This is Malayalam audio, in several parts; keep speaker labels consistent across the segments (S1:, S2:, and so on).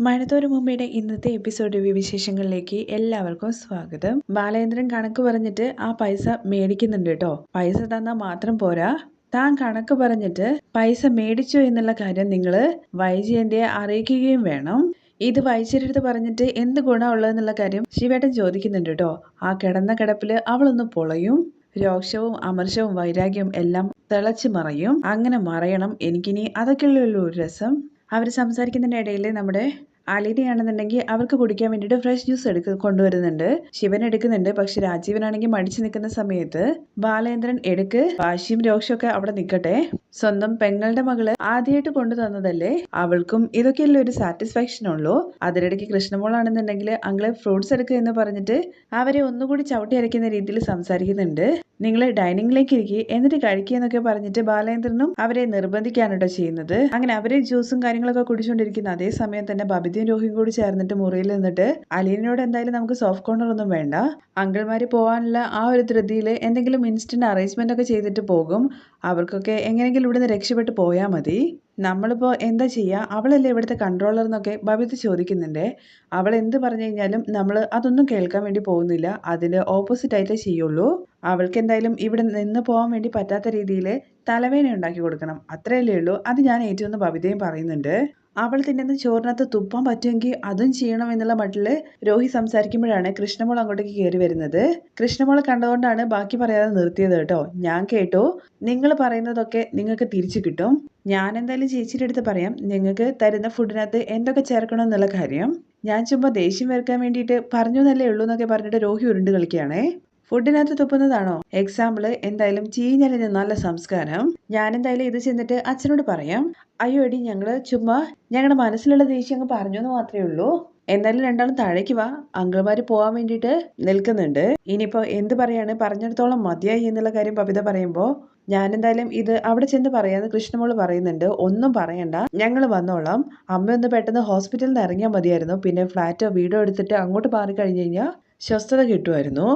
S1: മഴത്തോരു മുമ്പയുടെ ഇന്നത്തെ എപ്പിസോഡ് വിശേഷങ്ങളിലേക്ക് എല്ലാവർക്കും സ്വാഗതം. ബാലേന്ദ്രൻ കണക്ക് പറഞ്ഞിട്ട് ആ പൈസ മേടിക്കുന്നുണ്ട് കേട്ടോ. പൈസ തന്നാൽ മാത്രം പോരാ, താൻ കണക്ക് പറഞ്ഞിട്ട് പൈസ മേടിച്ചു എന്നുള്ള കാര്യം നിങ്ങൾ വൈജയന്തിയെ അറിയിക്കുകയും വേണം. ഇത് വൈജയടുത്ത് പറഞ്ഞിട്ട് എന്ത് ഗുണമുള്ളതെന്നുള്ള കാര്യം ശിവേട്ടൻ ചോദിക്കുന്നുണ്ട് കേട്ടോ. ആ കിടന്ന കിടപ്പില് അവളൊന്ന് പൊളയും. രോക്ഷവും അമർഷവും വൈരാഗ്യവും എല്ലാം തിളച്ചു മറയും. അങ്ങനെ മറയണം എനിക്കിനി, അതൊക്കെയുള്ളൂ ഒരു രസം. അവർ സംസാരിക്കുന്നതിൻ്റെ ഇടയിൽ നമ്മുടെ അലീനയാണെന്നുണ്ടെങ്കിൽ അവർക്ക് കുടിക്കാൻ വേണ്ടിയിട്ട് ഫ്രഷ് ജ്യൂസ് കൊണ്ടുവരുന്നുണ്ട്. ശിവൻ എടുക്കുന്നുണ്ട്. പക്ഷെ രാജീവനാണെങ്കിൽ മടിച്ചു നിൽക്കുന്ന സമയത്ത് ബാലേന്ദ്രൻ എടുക്ക്, വാശിയും രോക്ഷമൊക്കെ അവിടെ നിൽക്കട്ടെ, സ്വന്തം പെങ്ങളുടെ മകള് ആദ്യമായിട്ട് കൊണ്ടു തന്നതല്ലേ, അവൾക്കും ഇതൊക്കെയല്ലേ ഒരു സാറ്റിസ്ഫാക്ഷൻ ഉള്ളൂ. അതിനിടയ്ക്ക് കൃഷ്ണമോളാണെന്നുണ്ടെങ്കിൽ അങ്ങളെ ഫ്രൂട്ട്സ് എടുക്കുക എന്ന് പറഞ്ഞിട്ട് അവരെ ഒന്നുകൂടി ചവിട്ടി അരയ്ക്കുന്ന രീതിയിൽ സംസാരിക്കുന്നുണ്ട്. നിങ്ങൾ ഡൈനിങ്ങിലേക്ക് ഇരിക്കുക, എന്നിട്ട് കഴിക്കുക എന്നൊക്കെ പറഞ്ഞിട്ട് ബാലേന്ദ്രനും അവരെ നിർബന്ധിക്കാനോട്ടോ ചെയ്യുന്നത്. അങ്ങനെ അവരെ ജ്യൂസും കാര്യങ്ങളൊക്കെ കുടിച്ചുകൊണ്ടിരിക്കുന്ന അതേ സമയം തന്നെ ബബിതയും രോഹിയും കൂടി ചേർന്നിട്ട് മുറിയിൽ നിന്നിട്ട് അലീനയോട് എന്തായാലും നമുക്ക് സോഫ്റ്റ് കോർണർ ഒന്നും വേണ്ട, അങ്കിൾമാര് പോകാനുള്ള ആ ഒരു ധൃതിയിൽ എന്തെങ്കിലും ഇൻസ്റ്റന്റ് അറേഞ്ച്മെന്റ് ഒക്കെ ചെയ്തിട്ട് പോകും, അവർക്കൊക്കെ എങ്ങനെയെങ്കിലും ഇവിടുന്ന് രക്ഷപ്പെട്ട് പോയാൽ മതി, നമ്മളിപ്പോൾ എന്താ ചെയ്യുക, അവളല്ലേ ഇവിടുത്തെ കൺട്രോളർ എന്നൊക്കെ ബബിത ചോദിക്കുന്നുണ്ട്. അവൾ എന്ത് പറഞ്ഞു കഴിഞ്ഞാലും നമ്മൾ അതൊന്നും കേൾക്കാൻ വേണ്ടി പോകുന്നില്ല, അതിന് ഓപ്പോസിറ്റ് ആയിട്ടേ ചെയ്യുള്ളൂ. അവൾക്ക് എന്തായാലും ഇവിടെ നിന്ന് പോകാൻ വേണ്ടി പറ്റാത്ത രീതിയിൽ തലവേദന ഉണ്ടാക്കി കൊടുക്കണം, അത്രയല്ലേ ഉള്ളൂ, അത് ഞാൻ ഏറ്റവും ബബിതയും പറയുന്നുണ്ട്. അവൾ തിന്നുന്ന ചോറിനകത്ത് തുപ്പാൻ പറ്റുമെങ്കിൽ അതും ചെയ്യണം എന്നുള്ള മട്ടിൽ രോഹി സംസാരിക്കുമ്പോഴാണ് കൃഷ്ണമോൾ അങ്ങോട്ടേക്ക് കയറി വരുന്നത്. കൃഷ്ണമോൾ കണ്ടുകൊണ്ടാണ് ബാക്കി പറയാതെ നിർത്തിയത് കേട്ടോ. ഞാൻ കേട്ടോ, നിങ്ങൾ പറയുന്നതൊക്കെ നിങ്ങൾക്ക് തിരിച്ചു കിട്ടും. ഞാൻ എന്തായാലും ചേച്ചിയുടെ അടുത്ത് പറയാം, നിങ്ങൾക്ക് തരുന്ന ഫുഡിനകത്ത് എന്തൊക്കെ ചേർക്കണം എന്നുള്ള കാര്യം. ഞാൻ ചുമ്മാ ദേഷ്യം വരക്കാൻ വേണ്ടിയിട്ട് പറഞ്ഞു എന്നല്ലേ ഉള്ളൂ എന്നൊക്കെ പറഞ്ഞിട്ട് രോഹി ഉരുണ്ട് കളിക്കുകയാണേ. ഫുഡിനകത്ത് തുപ്പുന്നതാണോ എക്സാമ്പിള്? എന്തായാലും ചീഞ്ഞലിന് നല്ല സംസ്കാരം. ഞാൻ എന്തായാലും ഇത് ചെന്നിട്ട് അച്ഛനോട് പറയാം. അയ്യോ എടി, ചുമ്മാ ഞങ്ങളുടെ മനസ്സിലുള്ള ദേഷ്യം അങ്ങ് പറഞ്ഞു എന്ന് മാത്രമേ ഉള്ളൂ. എന്തായാലും രണ്ടാളും താഴേക്ക് വാ, അങ്കിൾമാര് പോകാൻ വേണ്ടിയിട്ട് നിൽക്കുന്നുണ്ട്. ഇനിയിപ്പോ എന്ത് പറയാണ്, പറഞ്ഞിടത്തോളം മതിയായി എന്നുള്ള കാര്യം ബബിത പറയുമ്പോ ഞാൻ എന്തായാലും ഇത് അവിടെ ചെന്ന് പറയാന്ന് കൃഷ്ണമോള് പറയുന്നുണ്ട്. ഒന്നും പറയണ്ട, ഞങ്ങൾ വന്നോളാം. അമ്മ ഒന്ന് പെട്ടെന്ന് ഹോസ്പിറ്റലിൽ നിന്ന് ഇറങ്ങിയാൽ മതിയായിരുന്നു, പിന്നെ ഫ്ലാറ്റോ വീടോ എടുത്തിട്ട് അങ്ങോട്ട് മാറി കഴിഞ്ഞു കഴിഞ്ഞാൽ സ്വസ്ഥത കിട്ടുമായിരുന്നു.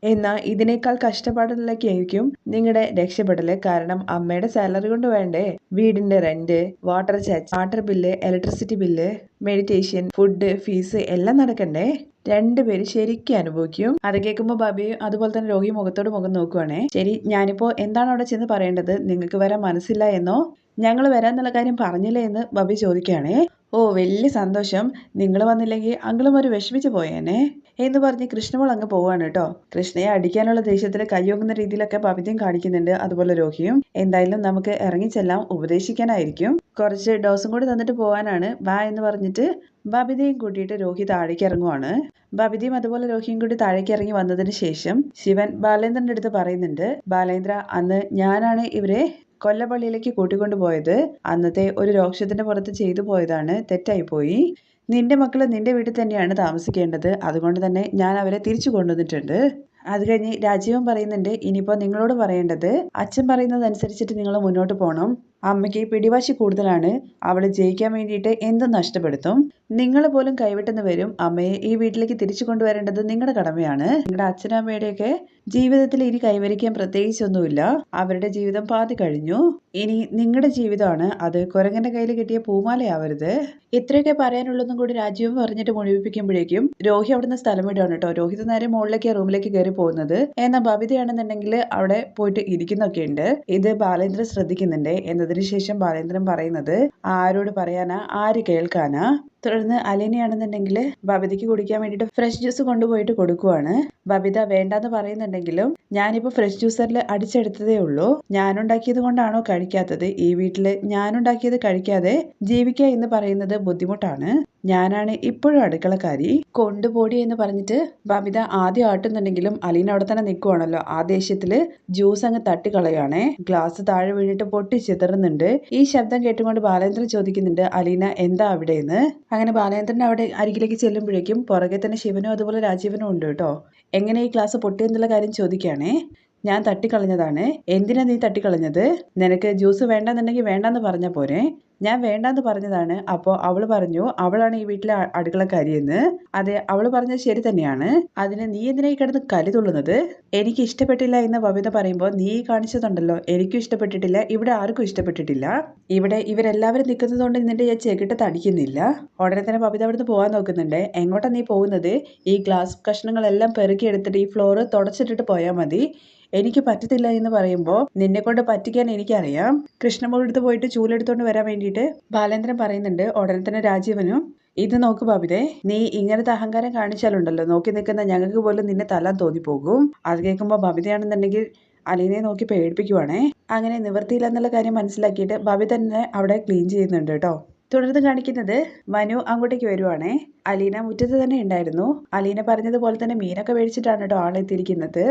S1: എന്നാൽ ഇതിനേക്കാൾ കഷ്ടപ്പാടിലേക്കായിരിക്കും നിങ്ങളുടെ രക്ഷപ്പെടല്. കാരണം അമ്മയുടെ സാലറി കൊണ്ട് വേണ്ടേ വീടിന്റെ rent, water bill, electricity bill, meditation, food, fees എല്ലാം നടക്കണ്ടേ. രണ്ടുപേര് ശരിക്കും അനുഭവിക്കും. അത് കേൾക്കുമ്പോൾ ബബിയും അതുപോലെ തന്നെ രോഗി മുഖത്തോട് മുഖം നോക്കുവാണേ. ശരി, ഞാനിപ്പോ എന്താണ് അവിടെ ചെന്ന് പറയേണ്ടത്? നിങ്ങൾക്ക് വരാൻ മനസ്സില്ല എന്നോ ഞങ്ങൾ വരാന്നുള്ള കാര്യം പറഞ്ഞില്ലേ എന്ന് ബബി ചോദിക്കുകയാണേ. ഓ, വലിയ സന്തോഷം, നിങ്ങൾ വന്നില്ലെങ്കിൽ അങ്കിളും ഒരു വിഷമിച്ച് പോയേനെ എന്ന് പറഞ്ഞ് കൃഷ്ണമോൾ അങ്ങ് പോവാണ് കേട്ടോ. കൃഷ്ണയെ അടിക്കാനുള്ള ദേഷ്യത്തിൽ കയ്യൊങ്ങുന്ന രീതിയിലൊക്കെ ബബിതയും കാണിക്കുന്നുണ്ട്, അതുപോലെ രോഹിയും. എന്തായാലും നമുക്ക് ഇറങ്ങിച്ചെല്ലാം, ഉപദേശിക്കാനായിരിക്കും, കുറച്ച് ഡോസും കൂടി തന്നിട്ട് പോകാനാണ്, വാ എന്ന് പറഞ്ഞിട്ട് ബബിതയും കൂട്ടിയിട്ട് രോഹി താഴേക്ക് ഇറങ്ങുവാണ്. ബബിതയും അതുപോലെ രോഹിയും കൂടി താഴേക്ക് ഇറങ്ങി വന്നതിന് ശേഷം ശിവൻ ബാലേന്ദ്രന്റെ അടുത്ത് പറയുന്നുണ്ട്, ബാലേന്ദ്ര, അന്ന് ഞാനാണ് ഇവരെ കൊല്ലപ്പള്ളിയിലേക്ക് കൂട്ടിക്കൊണ്ടുപോയത്. അന്നത്തെ ഒരു രോക്ഷത്തിന്റെ പുറത്ത് ചെയ്തു പോയതാണ്, തെറ്റായിപ്പോയി. നിന്റെ മക്കള് നിന്റെ വീട്ടിൽ തന്നെയാണ് താമസിക്കേണ്ടത്, അതുകൊണ്ട് തന്നെ ഞാൻ അവരെ തിരിച്ചു കൊണ്ടുവന്നിട്ടുണ്ട്. അത് കഴിഞ്ഞ് രാജീവൻ പറയുന്നുണ്ട്, ഇനിയിപ്പോൾ നിങ്ങളോട് പറയേണ്ടത്, അച്ഛൻ പറയുന്നത് അനുസരിച്ചിട്ട് നിങ്ങൾ മുന്നോട്ട് പോകണം. അമ്മയ്ക്ക് പിടിവാശി കൂടുതലാണ്, അവള് ജയിക്കാൻ വേണ്ടിയിട്ട് എന്തും നഷ്ടപ്പെടുത്തും. നിങ്ങൾ പോലും കൈവിട്ടെന്ന് വരും. അമ്മയെ ഈ വീട്ടിലേക്ക് തിരിച്ചു കൊണ്ടുവരേണ്ടത് നിങ്ങളുടെ കടമയാണ്. നിങ്ങളുടെ അച്ഛനും അമ്മയുടെയൊക്കെ ജീവിതത്തിൽ ഇനി കൈവരിക്കാൻ പ്രത്യേകിച്ചൊന്നുമില്ല, അവരുടെ ജീവിതം പാതി കഴിഞ്ഞു. ഇനി നിങ്ങളുടെ ജീവിതമാണ്, അത് കുരങ്ങന്റെ കയ്യിൽ കിട്ടിയ പൂമാലയാവരുത്. ഇത്രയൊക്കെ പറയാനുള്ളതും കൂടി രാജീവൻ പറഞ്ഞിട്ട് മുഴുവിപ്പിക്കുമ്പോഴേക്കും രോഹി അവിടുന്ന് സ്ഥലം വിടുകയാണ് കേട്ടോ. രോഹിത് നേരെ മുകളിലേക്ക് റൂമിലേക്ക് കയറി പോകുന്നത്. എന്നാൽ ബബിതയാണെന്നുണ്ടെങ്കിൽ അവിടെ പോയിട്ട് ഇരിക്കുന്നൊക്കെ ഉണ്ട്. ഇത് ബാലേന്ദ്രൻ ശ്രദ്ധിക്കുന്നുണ്ട്. എന്നതിന് ശേഷം ബാലേന്ദ്രൻ പറയുന്നത്, ആരോട് പറയാനാ, ആര് കേൾക്കാനാ? തുടർന്ന് അലീനയാണെന്നുണ്ടെങ്കിൽ ബബിതയ്ക്ക് കുടിക്കാൻ വേണ്ടിയിട്ട് ഫ്രഷ് ജ്യൂസ് കൊണ്ടുപോയിട്ട് കൊടുക്കുവാണ്. ബബിത വേണ്ടാന്ന് പറയുന്നുണ്ടെങ്കിലും ഞാനിപ്പോൾ ഫ്രഷ് ജ്യൂസറിൽ അടിച്ചെടുത്തതേ ഉള്ളൂ, ഞാനുണ്ടാക്കിയത് കൊണ്ടാണോ കഴിക്കാത്തത്? ഈ വീട്ടില് ഞാനുണ്ടാക്കിയത് കഴിക്കാതെ ജീവിക്കുക എന്ന് പറയുന്നത് ബുദ്ധിമുട്ടാണ്. ഞാനാണ് ഇപ്പോഴും അടുക്കളക്കാരി, കൊണ്ടുപോടി എന്ന് പറഞ്ഞിട്ട് ബബിത ആദ്യം ആട്ടുന്നുണ്ടെങ്കിലും അലീന അവിടെ തന്നെ നിൽക്കുവാണല്ലോ. ആ ദേഷ്യത്തില് ജ്യൂസ് അങ്ങ് തട്ടിക്കളയാണേ. ഗ്ലാസ് താഴെ വീണിട്ട് പൊട്ടി ചിതറുന്നുണ്ട്. ഈ ശബ്ദം കേട്ടുകൊണ്ട് ബാലേന്ദ്രൻ ചോദിക്കുന്നുണ്ട്, അലീന എന്താ അവിടെയെന്ന്. അങ്ങനെ ബാലേന്ദ്രൻ അവിടെ അരികിലേക്ക് ചെല്ലുമ്പോഴേക്കും പുറകെ തന്നെ ശിവനും അതുപോലെ രാജീവനും ഉണ്ട് കേട്ടോ. എങ്ങനെ ഈ ഗ്ലാസ് പൊട്ടിയെന്നുള്ള കാര്യം ചോദിക്കുകയാണേ. ഞാൻ തട്ടിക്കളഞ്ഞതാണ്. എന്തിനാ നീ തട്ടിക്കളഞ്ഞത്? നിനക്ക് ജ്യൂസ് വേണ്ടെന്നുണ്ടെങ്കിൽ വേണ്ടെന്ന് പറഞ്ഞ പോരെ, ഞാൻ വേണ്ടാന്ന് പറഞ്ഞതാണ്. അപ്പോൾ അവൾ പറഞ്ഞു അവളാണ് ഈ വീട്ടിലെ അടുക്കളക്കാരിയെന്ന്. അതെ, അവൾ പറഞ്ഞത് ശരി തന്നെയാണ്. അതിന് നീ എന്തിനാ ഈ കിടന്ന് കലി തുള്ളുന്നത്? എനിക്ക് ഇഷ്ടപ്പെട്ടില്ല എന്ന് ബബിത പറയുമ്പോൾ നീ കാണിച്ചതുണ്ടല്ലോ, എനിക്കും ഇഷ്ടപ്പെട്ടിട്ടില്ല, ഇവിടെ ആർക്കും ഇഷ്ടപ്പെട്ടിട്ടില്ല. ഇവിടെ ഇവരെല്ലാവരും നിൽക്കുന്നത് കൊണ്ട് നിന്റെ ഞാൻ ചെകിട്ട് തടിക്കുന്നില്ല. ഉടനെ തന്നെ ബബിത അവിടുന്ന് പോകാൻ നോക്കുന്നുണ്ട്. എങ്ങോട്ടാ നീ പോകുന്നത്? ഈ ഗ്ലാസ് കഷ്ണങ്ങളെല്ലാം പെറുക്കി എടുത്തിട്ട് ഈ ഫ്ലോറ് തുടച്ചിട്ടിട്ട് പോയാൽ മതി. എനിക്ക് പറ്റത്തില്ല എന്ന് പറയുമ്പോൾ നിന്നെ കൊണ്ട് പറ്റിക്കാൻ എനിക്കറിയാം. കൃഷ്ണമോളടുത്ത് പോയിട്ട് ചൂലെടുത്തോണ്ട് വരാൻ വേണ്ടിയിട്ട് ബാലേന്ദ്രൻ പറയുന്നുണ്ട്. ഉടനെ തന്നെ രാജീവനും ഇത് നോക്ക് ബബിതേ, നീ ഇങ്ങനത്തെ അഹങ്കാരം കാണിച്ചാലുണ്ടല്ലോ നോക്കി നിൽക്കുന്ന ഞങ്ങൾക്ക് പോലും നിന്നെ തല്ലാൻ തോന്നിപ്പോകും. അത് കേൾക്കുമ്പോൾ ബബിതയാണെന്നുണ്ടെങ്കിൽ അലീനയെ നോക്കി പേടിപ്പിക്കുവാണേ. അങ്ങനെ നിവൃത്തിയില്ല എന്നുള്ള കാര്യം മനസ്സിലാക്കിയിട്ട് ബബിത തന്നെ അവിടെ ക്ലീൻ ചെയ്യുന്നുണ്ട് കേട്ടോ. തുടർന്ന് കാണിക്കുന്നത് മനു അങ്ങോട്ടേക്ക് വരുവാണേ. അലീന മുറ്റത്ത് തന്നെ ഉണ്ടായിരുന്നു. അലീന പറഞ്ഞതുപോലെ തന്നെ മീനൊക്കെ മേടിച്ചിട്ടാണ് കേട്ടോ ആളെത്തിയിരിക്കുന്നത്.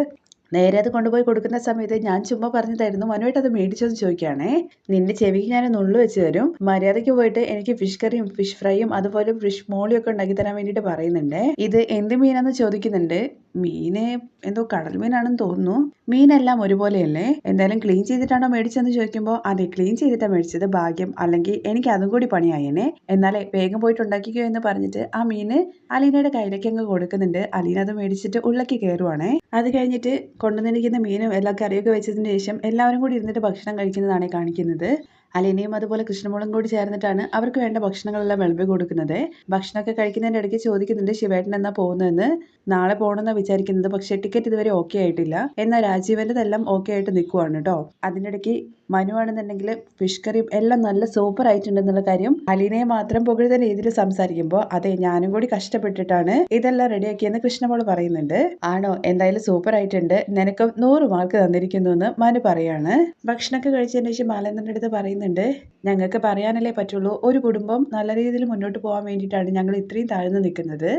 S1: നേരെ അത് കൊണ്ടുപോയി കൊടുക്കുന്ന സമയത്ത് ഞാൻ ചുമ്മാ പറഞ്ഞതായിരുന്നു, മനുവായിട്ട് അത് മേടിച്ചെന്ന് ചോദിക്കുകയാണേ. നിന്റെ ചെവിക്ക് ഞാൻ നുള്ളു വെച്ച് തരും. മര്യാദയ്ക്ക് പോയിട്ട് എനിക്ക് ഫിഷ് കറിയും ഫിഷ് ഫ്രൈയും അതുപോലെ ഫിഷ് മോളിയും ഒക്കെ ഉണ്ടാക്കി തരാൻ വേണ്ടിയിട്ട് പറയുന്നുണ്ട്. ഇത് എന്ത് മീനാന്ന് ചോദിക്കുന്നുണ്ട്. മീന് എന്തോ കടൽ മീനാണെന്ന് തോന്നുന്നു. മീനെല്ലാം ഒരുപോലെയല്ലേ? എന്തായാലും ക്ലീൻ ചെയ്തിട്ടാണോ മേടിച്ചതെന്ന് ചോദിക്കുമ്പോൾ അതെ, ക്ലീൻ ചെയ്തിട്ടാണ് മേടിച്ചത്. ഭാഗ്യം, അല്ലെങ്കിൽ എനിക്ക് അതും കൂടി പണിയായേനെ. എന്നാലേ വേഗം പോയിട്ട് ഉണ്ടാക്കിക്കോ എന്ന് പറഞ്ഞിട്ട് ആ മീന് അലീനയുടെ കയ്യിലേക്ക് അങ്ങ് കൊടുക്കുന്നുണ്ട്. അലീന അത് മേടിച്ചിട്ട് ഉള്ളിലേക്ക് കയറുവാണേ. അത് കഴിഞ്ഞിട്ട് കൊണ്ടുവന്നിരിക്കുന്ന മീനും എല്ലാ കറിയൊക്കെ വെച്ചതിന് ശേഷം എല്ലാവരും കൂടി ഇരുന്നിട്ട് ഭക്ഷണം കഴിക്കുന്നതാണ് കാണിക്കുന്നത്. അലീനയും അതുപോലെ കൃഷ്ണമോളും കൂടി ചേർന്നിട്ടാണ് അവർക്ക് വേണ്ട ഭക്ഷണങ്ങളെല്ലാം വിളമ്പി കൊടുക്കുന്നത്. ഭക്ഷണമൊക്കെ കഴിക്കുന്നതിൻ്റെ ഇടയ്ക്ക് ചോദിക്കുന്നുണ്ട് ശിവേട്ടൻ എന്നാ പോകുന്നതെന്ന്. നാളെ പോകണമെന്നാണ് വിചാരിക്കുന്നത്, പക്ഷേ ടിക്കറ്റ് ഇതുവരെ ഓക്കെ ആയിട്ടില്ല. എന്നാൽ രാജീവൻ്റെതെല്ലാം ഓക്കെ ആയിട്ട് നിൽക്കുവാണ് കേട്ടോ. അതിൻ്റെ ഇടയ്ക്ക് മനു ആണെന്നുണ്ടെങ്കിൽ ഫിഷ് കറിയും എല്ലാം നല്ല സൂപ്പർ ആയിട്ടുണ്ടെന്നുള്ള കാര്യം അലീനയെ മാത്രം പുകഴ്ന്ന രീതിയിൽ സംസാരിക്കുമ്പോൾ അതെ, ഞാനും കൂടി കഷ്ടപ്പെട്ടിട്ടാണ് ഇതെല്ലാം റെഡിയാക്കിയെന്ന് കൃഷ്ണമോൾ പറയുന്നുണ്ട്. ആണോ? എന്തായാലും സൂപ്പർ ആയിട്ടുണ്ട്, നിനക്ക് 100 മാർക്ക് തന്നിരിക്കുന്നു എന്ന് മനു പറയാണ്. ഭക്ഷണമൊക്കെ കഴിച്ചതിന് ശേഷം ബാലേന്ദ്രൻ്റെ അടുത്ത് പറയുന്നുണ്ട്, ഞങ്ങൾക്ക് പറയാനല്ലേ പറ്റുള്ളൂ, ഒരു കുടുംബം നല്ല രീതിയിൽ മുന്നോട്ട് പോകാൻ വേണ്ടിയിട്ടാണ് ഞങ്ങൾ ഇത്രയും താഴ്ന്നു നിൽക്കുന്നത്.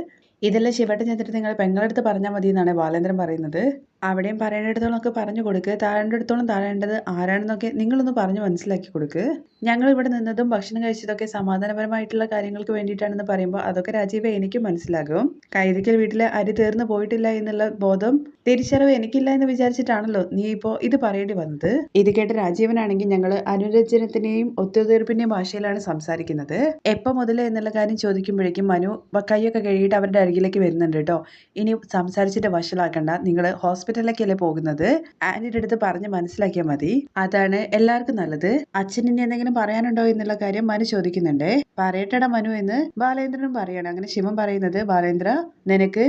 S1: ഇതെല്ലാം ശിവേട്ടൻ ചെന്നിട്ട് നിങ്ങൾ പെങ്ങളടുത്ത് പറഞ്ഞാൽ മതി എന്നാണ് ബാലേന്ദ്രൻ പറയുന്നത്. അവിടെയും പറയേണ്ടിടത്തോളമൊക്കെ പറഞ്ഞു കൊടുക്ക്. താഴേണ്ടിടത്തോളം താഴേണ്ടത് ആരാണെന്നൊക്കെ നിങ്ങളൊന്ന് പറഞ്ഞു മനസ്സിലാക്കി കൊടുക്ക്. ഞങ്ങൾ ഇവിടെ നിന്നതും ഭക്ഷണം കഴിച്ചതൊക്കെ സമാധാനപരമായിട്ടുള്ള കാര്യങ്ങൾക്ക് വേണ്ടിയിട്ടാണെന്ന് പറയുമ്പോൾ അതൊക്കെ രാജീവ് എനിക്കും മനസ്സിലാകും. കൈതയ്ക്കൽ വീട്ടിലെ അരി തീർന്നു പോയിട്ടില്ല എന്നുള്ള ബോധം, തിരിച്ചറിവ് എനിക്കില്ല എന്ന് വിചാരിച്ചിട്ടാണല്ലോ നീ ഇപ്പോൾ ഇത് പറയേണ്ടി വന്നത്. ഇത് കേട്ട രാജീവനാണെങ്കിൽ ഞങ്ങൾ അനുരഞ്ജനത്തിന്റെയും ഒത്തുതീർപ്പിന്റെയും ഭാഷയിലാണ് സംസാരിക്കുന്നത്. എപ്പോൾ മുതലേ എന്നുള്ള കാര്യം ചോദിക്കുമ്പോഴേക്കും മനു കൈയൊക്കെ കഴുകിയിട്ട് അവരുടെ അരികിലേക്ക് വരുന്നുണ്ട് കേട്ടോ. ഇനി സംസാരിച്ചിട്ട് വഷളാക്കണ്ട, നിങ്ങൾ ഹോസ്പിറ്റലിലേക്കല്ലേ പോകുന്നത്, ആന്റിയുടെ അടുത്ത് പറഞ്ഞ് മനസ്സിലാക്കിയാൽ മതി, അതാണ് എല്ലാവർക്കും നല്ലത്. അച്ഛൻ ഇനി എന്തെങ്കിലും പറയാനുണ്ടോ എന്നുള്ള കാര്യം മനു ചോദിക്കുന്നുണ്ട്. പറയട്ടടാ മനു എന്ന് ബാലേന്ദ്രനും പറയണം. അങ്ങനെ ശിവൻ പറയുന്നത്, ബാലേന്ദ്ര, നിനക്ക്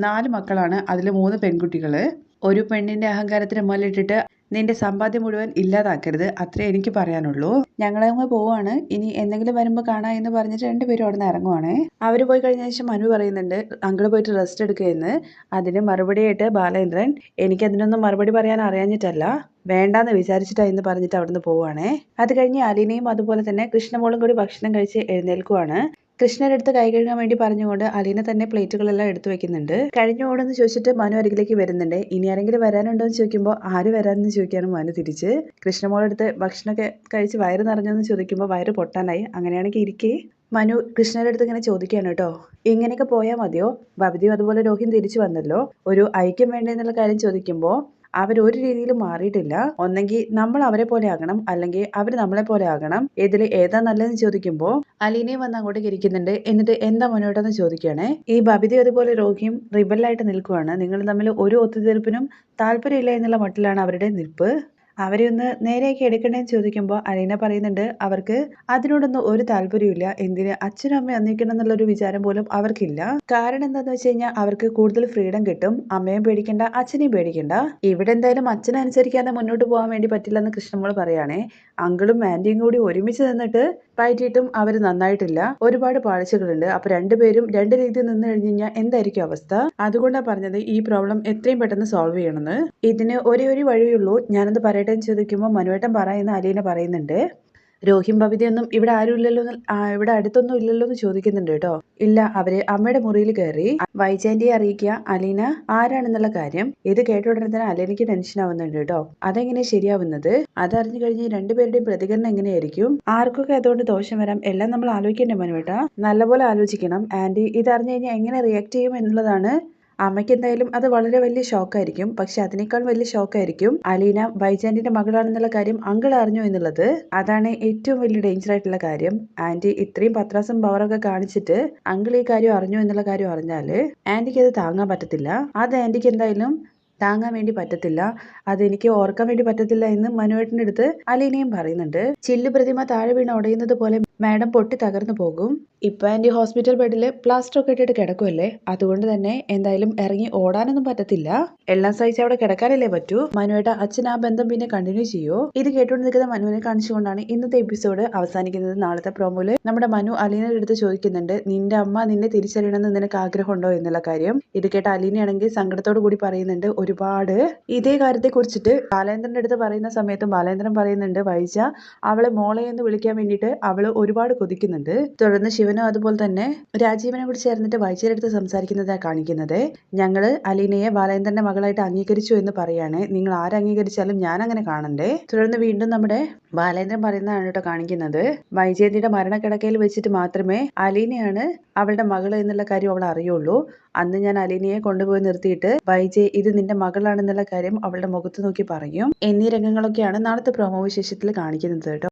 S1: 4 മക്കളാണ്, അതിൽ 3 പെൺകുട്ടികള്. ഒരു പെണ്ണിന്റെ അഹങ്കാരത്തിന് മുതലിട്ടിട്ട് നിന്റെ സമ്പാദ്യം മുഴുവൻ ഇല്ലാതാക്കരുത്, അത്രേ എനിക്ക് പറയാനുള്ളൂ. ഞങ്ങളങ്ങ് പോവാണ്, ഇനി എന്തെങ്കിലും വരുമ്പോൾ കാണാം എന്ന് പറഞ്ഞിട്ട് 2 പേരും അവിടെ നിന്ന് ഇറങ്ങുവാണ്. അവർ പോയി കഴിഞ്ഞ ശേഷം മനു പറയുന്നുണ്ട് അങ്കിള് പോയിട്ട് റെസ്റ്റ് എടുക്കുകയെന്ന്. അതിന് മറുപടിയായിട്ട് ബാലേന്ദ്രൻ, എനിക്കതിനൊന്നും മറുപടി പറയാൻ അറിയാഞ്ഞിട്ടല്ല, വേണ്ടാന്ന് വിചാരിച്ചിട്ടാ എന്ന് പറഞ്ഞിട്ട് അവിടുന്ന് പോവുകയാണേ. അത് കഴിഞ്ഞ് അലീനയും അതുപോലെ തന്നെ കൃഷ്ണമോളും കൂടി ഭക്ഷണം കഴിച്ച് എഴുന്നേൽക്കുവാണ്. കൃഷ്ണൻ്റെ അടുത്ത് കൈ കഴുകാൻ വേണ്ടി പറഞ്ഞുകൊണ്ട് അലീന തന്നെ പ്ലേറ്റുകളെല്ലാം എടുത്തു വെക്കുന്നുണ്ട്. കഴിഞ്ഞ ഓടെന്ന് ചോദിച്ചിട്ട് മനു അരികിലേക്ക് വരുന്നുണ്ട്. ഇനി ആരെങ്കിലും വരാനുണ്ടോ എന്ന് ചോദിക്കുമ്പോൾ ആര് വരാനെന്ന് ചോദിക്കാനും മനു തിരിച്ച്. കൃഷ്ണമോളെടുത്ത് ഭക്ഷണമൊക്കെ കഴിച്ച് വയറ് നിറഞ്ഞെന്ന് ചോദിക്കുമ്പോൾ വയറ് പൊട്ടാനായി. അങ്ങനെയാണെങ്കിൽ ഇരിക്കേ മനു കൃഷ്ണയുടെ അടുത്ത് ഇങ്ങനെ ചോദിക്കുകയാണ് കേട്ടോ. ഇങ്ങനെയൊക്കെ പോയാൽ മതിയോ? ബബിതയും അതുപോലെ രോഹിൻ തിരിച്ചു വന്നല്ലോ, ഒരു ഐക്യം വേണ്ടെന്നുള്ള കാര്യം ചോദിക്കുമ്പോൾ അവരൊരു രീതിയിലും മാറിയിട്ടില്ല. ഒന്നെങ്കിൽ നമ്മൾ അവരെ പോലെ ആകണം, അല്ലെങ്കിൽ അവർ നമ്മളെ പോലെ ആകണം. ഇതിൽ ഏതാ നല്ലതെന്ന് ചോദിക്കുമ്പോൾ അലീനയും വന്ന് അങ്ങോട്ടേക്ക് ഇരിക്കുന്നുണ്ട്. എന്നിട്ട് എന്താ മുന്നോട്ടെന്ന് ചോദിക്കുകയാണേ. ഈ ബബിത അതുപോലെ രോഹിയും റിബലായിട്ട് നിൽക്കുവാണ്. നിങ്ങൾ തമ്മിൽ ഒരു ഒത്തുതീർപ്പിനും താല്പര്യമില്ല എന്നുള്ള മട്ടിലാണ് അവരുടെ നിൽപ്പ്. അവരെ ഒന്ന് നേരെയൊക്കെ എടുക്കണേന്ന് ചോദിക്കുമ്പോൾ അലീന പറയുന്നുണ്ട് അവർക്ക് അതിനോടൊന്നും ഒരു താല്പര്യമില്ല. എന്തിന് അച്ഛനും അമ്മയും ഒന്നിക്കണം എന്നുള്ളൊരു വിചാരം പോലും അവർക്കില്ല. കാരണം എന്താന്ന് വെച്ച് കഴിഞ്ഞാൽ അവർക്ക് കൂടുതൽ ഫ്രീഡം കിട്ടും. അമ്മയും പേടിക്കണ്ട, അച്ഛനെയും പേടിക്കണ്ട. ഇവിടെ എന്തായാലും അച്ഛനെ അനുസരിക്കാതെ മുന്നോട്ട് പോകാൻ വേണ്ടി പറ്റില്ലെന്ന് കൃഷ്ണമോൾ പറയുകയാണേ. അങ്കിളും ആന്റിയും കൂടി ഒരുമിച്ച് നിന്നിട്ട് പയറ്റിയിട്ടും അവർ നന്നായിട്ടില്ല. ഒരുപാട് പാളിച്ചകളുണ്ട്. അപ്പൊ രണ്ടുപേരും 2 രീതിയിൽ നിന്ന് കഴിഞ്ഞ് കഴിഞ്ഞാൽ എന്തായിരിക്കും അവസ്ഥ? അതുകൊണ്ടാണ് പറഞ്ഞത് ഈ പ്രോബ്ലം എത്രയും പെട്ടെന്ന് സോൾവ് ചെയ്യണമെന്ന്. ഇതിന് ഒരേ ഒരു വഴിയുള്ളൂ, ഞാനത് പറയട്ടെ എന്ന് ചോദിക്കുമ്പോൾ മനുവേട്ടൻ പറയുന്ന അലീന പറയുന്നുണ്ട്. രോഹിം ബബിതയൊന്നും ഇവിടെ ആരും ഇല്ലല്ലോ, ഇവിടെ അടുത്തൊന്നും ഇല്ലല്ലോ എന്ന് ചോദിക്കുന്നുണ്ട് കേട്ടോ. ഇല്ല, അവര് അമ്മയുടെ മുറിയിൽ കയറി. വൈജയന്തിയെ അറിയിക്കുക അലീന ആരാണെന്നുള്ള കാര്യം. ഇത് കേട്ട ഉടനെ തന്നെ അലീനയ്ക്ക് ടെൻഷൻ ആവുന്നുണ്ട് കേട്ടോ. അതെങ്ങനെ ശരിയാവുന്നത്? അതറിഞ്ഞു കഴിഞ്ഞ് 2 പേരുടെയും പ്രതികരണം എങ്ങനെയായിരിക്കും? ആർക്കൊക്കെ അതുകൊണ്ട് ദോഷം വരാം, എല്ലാം നമ്മൾ ആലോചിക്കണ്ടേ മനുവേട്ടാ? നല്ലപോലെ ആലോചിക്കണം. ആന്റി ഇതറിഞ്ഞു കഴിഞ്ഞാൽ എങ്ങനെ റിയാക്ട് ചെയ്യും എന്നുള്ളതാണ് അമ്മയ്ക്ക് എന്തായാലും അത് വളരെ വലിയ ഷോക്കായിരിക്കും. പക്ഷെ അതിനേക്കാൾ വലിയ ഷോക്കായിരിക്കും അലീന ബൈജാന്റിന്റെ മകളാണെന്നുള്ള കാര്യം അങ്കിൾ അറിഞ്ഞു എന്നുള്ളത്. അതാണ് ഏറ്റവും വലിയ ഡേഞ്ചർ ആയിട്ടുള്ള കാര്യം. ആന്റി ഇത്രയും പത്രാസും പവറൊക്കെ കാണിച്ചിട്ട് അങ്കിൾ ഈ കാര്യം അറിഞ്ഞു എന്നുള്ള കാര്യം അറിഞ്ഞാല് ആന്റിക്ക് അത് താങ്ങാൻ പറ്റത്തില്ല. അത് ആന്റിക്ക് എന്തായാലും താങ്ങാൻ വേണ്ടി പറ്റത്തില്ല. അതെനിക്ക് ഓർക്കാൻ വേണ്ടി പറ്റത്തില്ല എന്ന് മനുവേട്ടൻ്റെ അടുത്ത് അലീനയും പറയുന്നുണ്ട്. ചില്ലു പ്രതിമ താഴെ വീണ് ഉടയുന്നത് പോലെ മാഡം പൊട്ടി തകർന്നു പോകും. ഇപ്പൊ ആന്റി ഹോസ്പിറ്റൽ ബെഡിൽ പ്ലാസ്റ്റർ ഒക്കെ ഇട്ടിട്ട് കിടക്കുമല്ലേ, അതുകൊണ്ട് തന്നെ എന്തായാലും ഇറങ്ങി ഓടാനൊന്നും പറ്റത്തില്ല. എല്ലാം സഹിച്ച് അവിടെ കിടക്കാനല്ലേ പറ്റൂ. മനുവേട്ട അച്ഛൻ ആ ബന്ധം പിന്നെ കണ്ടിന്യൂ ചെയ്യോ? ഇത് കേട്ടുകൊണ്ട് നിൽക്കുന്ന മനുവിനെ കാണിച്ചുകൊണ്ടാണ് ഇന്നത്തെ എപ്പിസോഡ് അവസാനിക്കുന്നത്. നാളത്തെ പ്രോമോയില് നമ്മുടെ മനു അലീനയുടെ അടുത്ത് ചോദിക്കുന്നുണ്ട്, നിന്റെ അമ്മ നിന്നെ തിരിച്ചറിയണമെന്ന് നിനക്ക് ആഗ്രഹമുണ്ടോ എന്നുള്ള കാര്യം. ഇത് കേട്ട അലീനയാണെങ്കിൽ സങ്കടത്തോടു കൂടി പറയുന്നുണ്ട് ഒരുപാട്. ഇതേ കാര്യത്തെ കുറിച്ചിട്ട് ബാലേന്ദ്രന്റെ അടുത്ത് പറയുന്ന സമയത്തും ബാലേന്ദ്രൻ പറയുന്നുണ്ട്, വൈജ അവളെ മോളെ എന്ന് വിളിക്കാൻ വേണ്ടിയിട്ട് അവള് ഒരുപാട് കൊതിക്കുന്നുണ്ട്. തുടർന്ന് ശിവനും അതുപോലെ തന്നെ രാജീവനെ കൂടി ചേർന്നിട്ട് വൈജയുടെ അടുത്ത് സംസാരിക്കുന്നതാണ് കാണിക്കുന്നത്. ഞങ്ങള് അലീനയെ ബാലേന്ദ്രന്റെ മകളായിട്ട് അംഗീകരിച്ചു എന്ന് പറയാണ്. നിങ്ങൾ ആര് അംഗീകരിച്ചാലും ഞാൻ അങ്ങനെ കാണണ്ടേ. തുടർന്ന് വീണ്ടും നമ്മുടെ ബാലേന്ദ്രൻ പറയുന്നതാണ് കേട്ടോ കാണിക്കുന്നത്. വൈജയന്തിയുടെ മരണക്കിടക്കയിൽ വെച്ചിട്ട് മാത്രമേ അലീനയാണ് അവളുടെ മകള് എന്നുള്ള കാര്യം അവൾ അറിയുള്ളൂ. അന്ന് ഞാൻ അലീനയെ കൊണ്ടുപോയി നിർത്തിയിട്ട് വൈജയ് ഇത് നിന്റെ മകളാണെന്നുള്ള കാര്യം അവളുടെ മുഖത്ത് നോക്കി പറയും. എന്നീ രംഗങ്ങളൊക്കെയാണ് നാളത്തെ പ്രൊമോ വിശേഷത്തിൽ കാണിക്കുന്നത് കേട്ടോ.